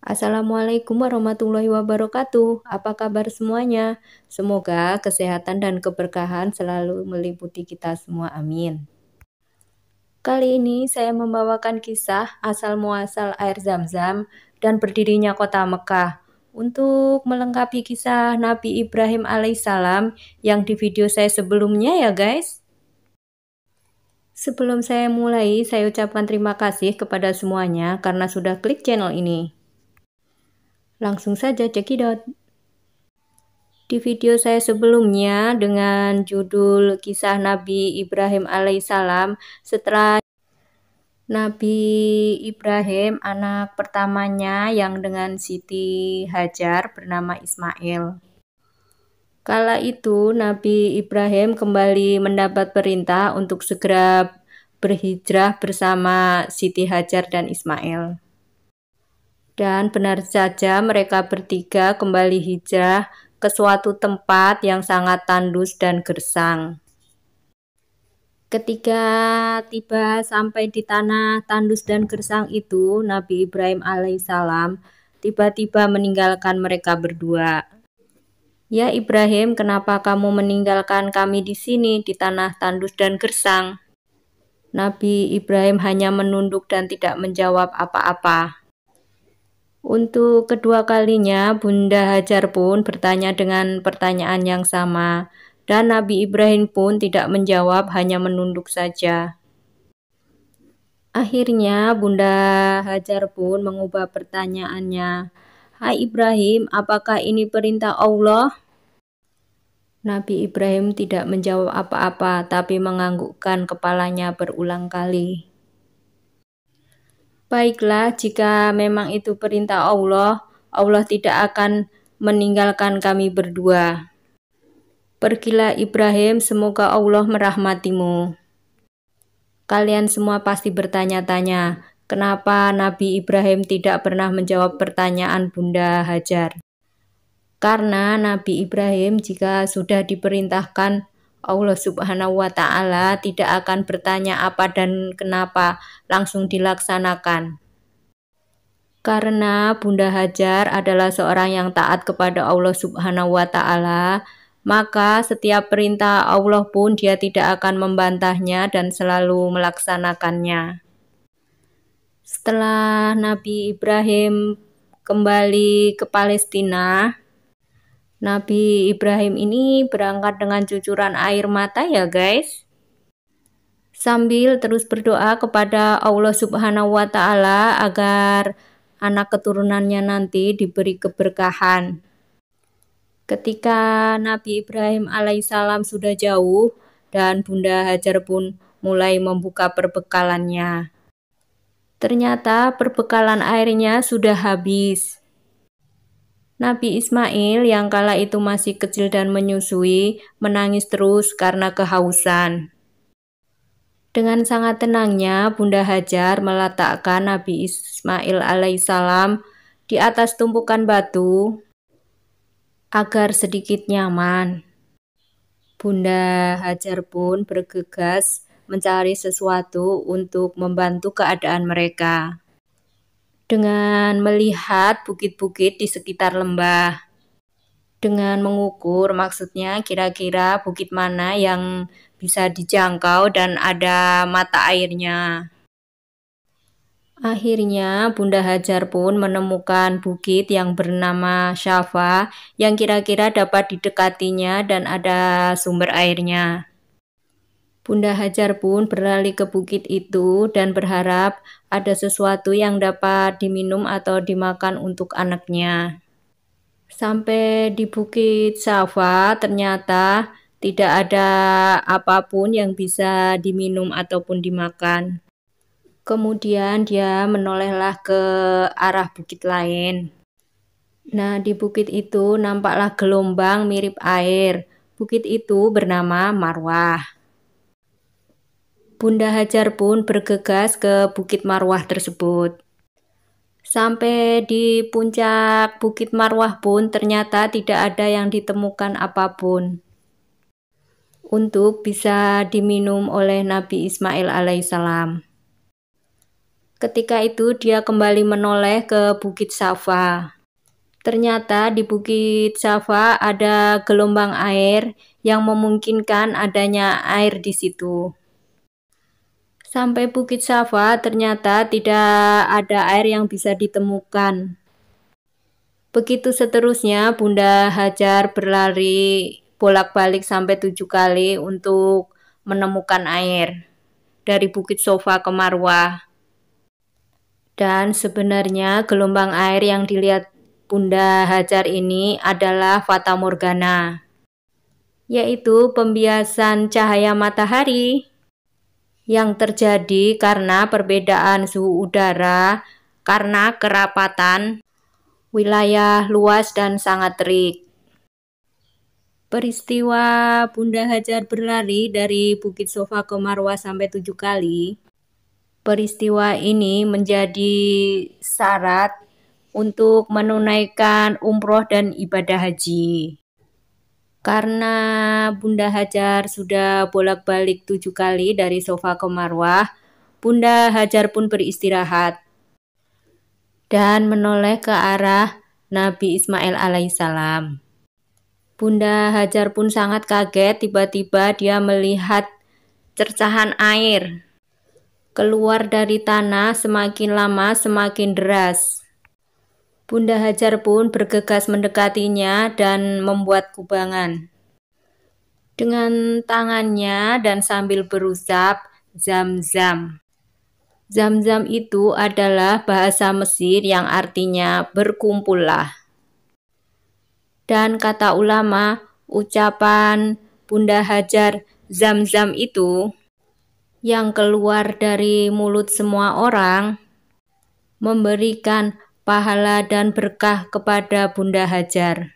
Assalamualaikum warahmatullahi wabarakatuh. Apa kabar semuanya? Semoga kesehatan dan keberkahan selalu meliputi kita semua. Amin. Kali ini saya membawakan kisah asal muasal air Zam-Zam dan berdirinya kota Mekah untuk melengkapi kisah Nabi Ibrahim alaihissalam yang di video saya sebelumnya ya guys. Sebelum saya mulai, saya ucapkan terima kasih kepada semuanya karena sudah klik channel ini. Langsung saja cekidot. Di video saya sebelumnya dengan judul kisah Nabi Ibrahim alaihissalam, setelah Nabi Ibrahim anak pertamanya yang dengan Siti Hajar bernama Ismail. Kala itu Nabi Ibrahim kembali mendapat perintah untuk segera berhijrah bersama Siti Hajar dan Ismail. Dan benar saja mereka bertiga kembali hijrah ke suatu tempat yang sangat tandus dan gersang. Ketika tiba sampai di tanah tandus dan gersang itu, Nabi Ibrahim alaihissalam tiba-tiba meninggalkan mereka berdua. Ya Ibrahim, kenapa kamu meninggalkan kami di sini di tanah tandus dan gersang? Nabi Ibrahim hanya menunduk dan tidak menjawab apa-apa. Untuk kedua kalinya, Bunda Hajar pun bertanya dengan pertanyaan yang sama, dan Nabi Ibrahim pun tidak menjawab, hanya menunduk saja. Akhirnya, Bunda Hajar pun mengubah pertanyaannya. Hai Ibrahim, apakah ini perintah Allah? Nabi Ibrahim tidak menjawab apa-apa, tapi menganggukkan kepalanya berulang kali. Baiklah, jika memang itu perintah Allah, Allah tidak akan meninggalkan kami berdua. Pergilah Ibrahim, semoga Allah merahmatimu. Kalian semua pasti bertanya-tanya, kenapa Nabi Ibrahim tidak pernah menjawab pertanyaan Bunda Hajar? Karena Nabi Ibrahim jika sudah diperintahkan Allah Subhanahu wa Ta'ala tidak akan bertanya apa dan kenapa, langsung dilaksanakan. Karena Bunda Hajar adalah seorang yang taat kepada Allah Subhanahu wa Ta'ala, maka setiap perintah Allah pun dia tidak akan membantahnya dan selalu melaksanakannya. Setelah Nabi Ibrahim kembali ke Palestina, Nabi Ibrahim ini berangkat dengan cucuran air mata ya guys. Sambil terus berdoa kepada Allah Subhanahu wa Ta'ala agar anak keturunannya nanti diberi keberkahan. Ketika Nabi Ibrahim alaihissalam sudah jauh dan Bunda Hajar pun mulai membuka perbekalannya. Ternyata perbekalan airnya sudah habis. Nabi Ismail yang kala itu masih kecil dan menyusui menangis terus karena kehausan. Dengan sangat tenangnya Bunda Hajar meletakkan Nabi Ismail alaihissalam di atas tumpukan batu agar sedikit nyaman. Bunda Hajar pun bergegas mencari sesuatu untuk membantu keadaan mereka. Dengan melihat bukit-bukit di sekitar lembah. Dengan mengukur, maksudnya kira-kira bukit mana yang bisa dijangkau dan ada mata airnya. Akhirnya Bunda Hajar pun menemukan bukit yang bernama Syafa yang kira-kira dapat didekatinya dan ada sumber airnya. Bunda Hajar pun berlari ke bukit itu dan berharap ada sesuatu yang dapat diminum atau dimakan untuk anaknya. Sampai di bukit Syafa ternyata tidak ada apapun yang bisa diminum ataupun dimakan. Kemudian dia menolehlah ke arah bukit lain. Nah, di bukit itu nampaklah gelombang mirip air. Bukit itu bernama Marwah. Bunda Hajar pun bergegas ke Bukit Marwah tersebut. Sampai di puncak Bukit Marwah pun ternyata tidak ada yang ditemukan apapun untuk bisa diminum oleh Nabi Ismail alaihissalam. Ketika itu dia kembali menoleh ke Bukit Safa. Ternyata di Bukit Safa ada gelombang air yang memungkinkan adanya air di situ. Sampai Bukit Safa ternyata tidak ada air yang bisa ditemukan. Begitu seterusnya, Bunda Hajar berlari bolak-balik sampai 7 kali untuk menemukan air dari Bukit Safa ke Marwah. Dan sebenarnya gelombang air yang dilihat Bunda Hajar ini adalah Fata Morgana, yaitu pembiasan cahaya matahari yang terjadi karena perbedaan suhu udara karena kerapatan wilayah luas dan sangat terik. Peristiwa Bunda Hajar berlari dari Bukit Safa ke Marwah sampai 7 kali. Peristiwa ini menjadi syarat untuk menunaikan umroh dan ibadah haji. Karena Bunda Hajar sudah bolak-balik 7 kali dari Safa ke Marwah, Bunda Hajar pun beristirahat dan menoleh ke arah Nabi Ismail alaihissalam. Bunda Hajar pun sangat kaget, tiba-tiba dia melihat cercahan air keluar dari tanah, semakin lama semakin deras. Bunda Hajar pun bergegas mendekatinya dan membuat kubangan dengan tangannya dan sambil berusap Zam-Zam. Zam-Zam itu adalah bahasa Mesir yang artinya berkumpullah. Dan kata ulama, ucapan Bunda Hajar Zam-Zam itu yang keluar dari mulut semua orang memberikan pahala dan berkah kepada Bunda Hajar.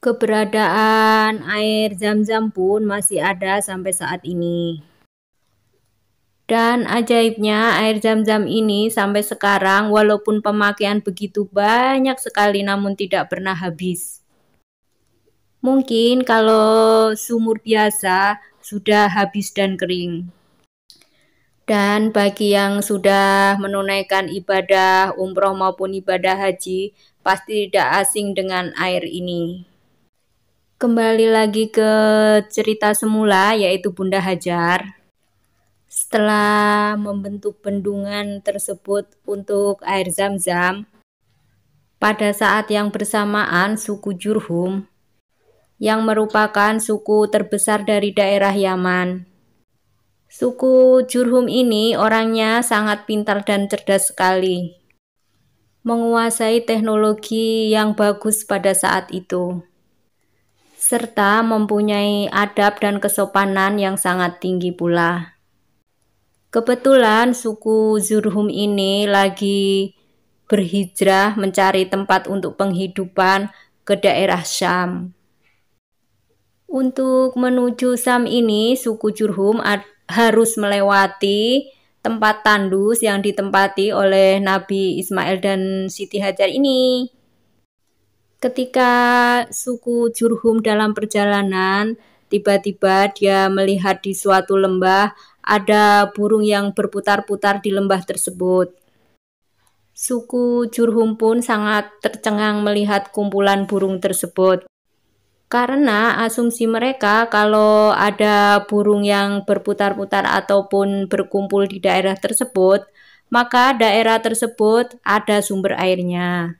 Keberadaan air Zam-Zam pun masih ada sampai saat ini. Dan ajaibnya air Zam-Zam ini sampai sekarang walaupun pemakaian begitu banyak sekali namun tidak pernah habis. Mungkin kalau sumur biasa sudah habis dan kering. Dan bagi yang sudah menunaikan ibadah umroh maupun ibadah haji, pasti tidak asing dengan air ini. Kembali lagi ke cerita semula, yaitu Bunda Hajar. Setelah membentuk bendungan tersebut untuk air Zam-Zam, pada saat yang bersamaan suku Jurhum, yang merupakan suku terbesar dari daerah Yaman. Suku Jurhum ini orangnya sangat pintar dan cerdas sekali, menguasai teknologi yang bagus pada saat itu, serta mempunyai adab dan kesopanan yang sangat tinggi pula. Kebetulan suku Jurhum ini lagi berhijrah mencari tempat untuk penghidupan ke daerah Syam. Untuk menuju Syam ini, suku Jurhum harus melewati tempat tandus yang ditempati oleh Nabi Ismail dan Siti Hajar ini. Ketika suku Jurhum dalam perjalanan, tiba-tiba dia melihat di suatu lembah ada burung yang berputar-putar di lembah tersebut. Suku Jurhum pun sangat tercengang melihat kumpulan burung tersebut. Karena asumsi mereka kalau ada burung yang berputar-putar ataupun berkumpul di daerah tersebut, maka daerah tersebut ada sumber airnya.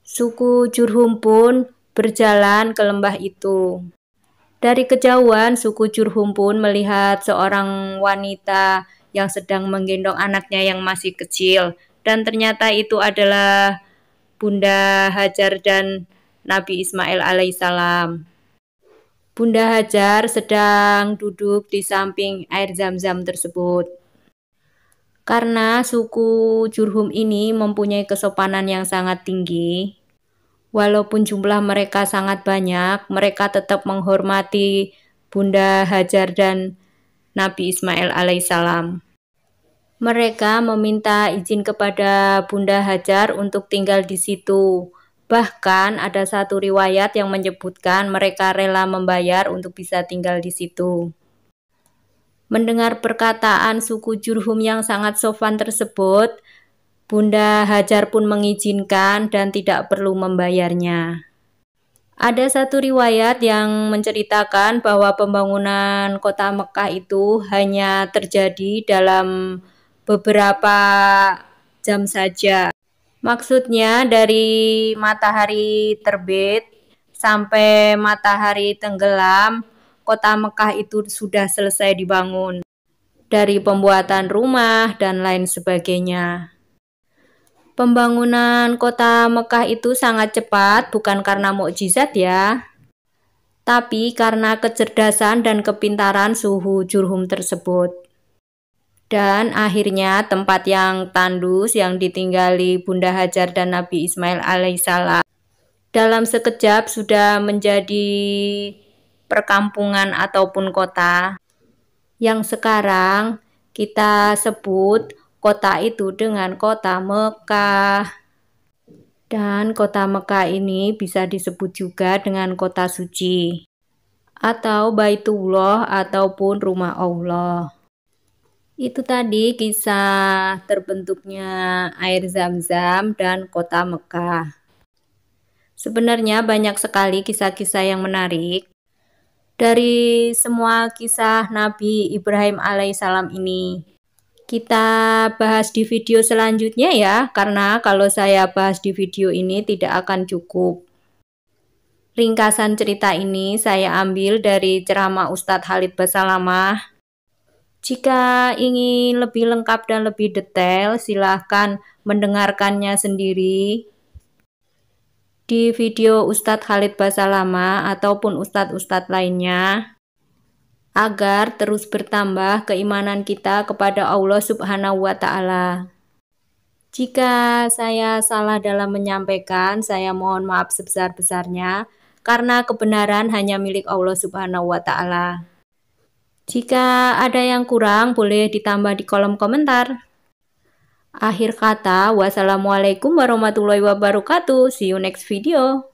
Suku Jurhum pun berjalan ke lembah itu. Dari kejauhan, suku Jurhum pun melihat seorang wanita yang sedang menggendong anaknya yang masih kecil. Dan ternyata itu adalah Bunda Hajar dan Nabi Ismail alaihissalam. Bunda Hajar sedang duduk di samping air Zam-Zam tersebut. Karena suku Jurhum ini mempunyai kesopanan yang sangat tinggi, walaupun jumlah mereka sangat banyak, mereka tetap menghormati Bunda Hajar dan Nabi Ismail alaihissalam. Mereka meminta izin kepada Bunda Hajar untuk tinggal di situ. Bahkan ada satu riwayat yang menyebutkan mereka rela membayar untuk bisa tinggal di situ. Mendengar perkataan suku Jurhum yang sangat sopan tersebut, Bunda Hajar pun mengizinkan dan tidak perlu membayarnya. Ada satu riwayat yang menceritakan bahwa pembangunan kota Mekah itu hanya terjadi dalam beberapa jam saja. Maksudnya dari matahari terbit sampai matahari tenggelam, kota Mekah itu sudah selesai dibangun. Dari pembuatan rumah dan lain sebagainya. Pembangunan kota Mekah itu sangat cepat, bukan karena mukjizat ya, tapi karena kecerdasan dan kepintaran suku Jurhum tersebut. Dan akhirnya tempat yang tandus yang ditinggali Bunda Hajar dan Nabi Ismail alaihissalam dalam sekejap sudah menjadi perkampungan ataupun kota yang sekarang kita sebut kota itu dengan kota Mekah. Dan kota Mekah ini bisa disebut juga dengan kota suci atau Baitullah ataupun rumah Allah. Itu tadi kisah terbentuknya air Zam-Zam dan kota Mekah. Sebenarnya banyak sekali kisah-kisah yang menarik dari semua kisah Nabi Ibrahim alaihissalam ini. Kita bahas di video selanjutnya ya, karena kalau saya bahas di video ini tidak akan cukup. Ringkasan cerita ini saya ambil dari ceramah Ustadz Khalid Basalamah. Jika ingin lebih lengkap dan lebih detail, silahkan mendengarkannya sendiri di video Ustadz Khalid Basalamah ataupun ustadz-ustadz lainnya, agar terus bertambah keimanan kita kepada Allah Subhanahu wa Ta'ala. Jika saya salah dalam menyampaikan, saya mohon maaf sebesar-besarnya, karena kebenaran hanya milik Allah Subhanahu wa Ta'ala. Jika ada yang kurang, boleh ditambah di kolom komentar. Akhir kata, wassalamualaikum warahmatullahi wabarakatuh. See you next video.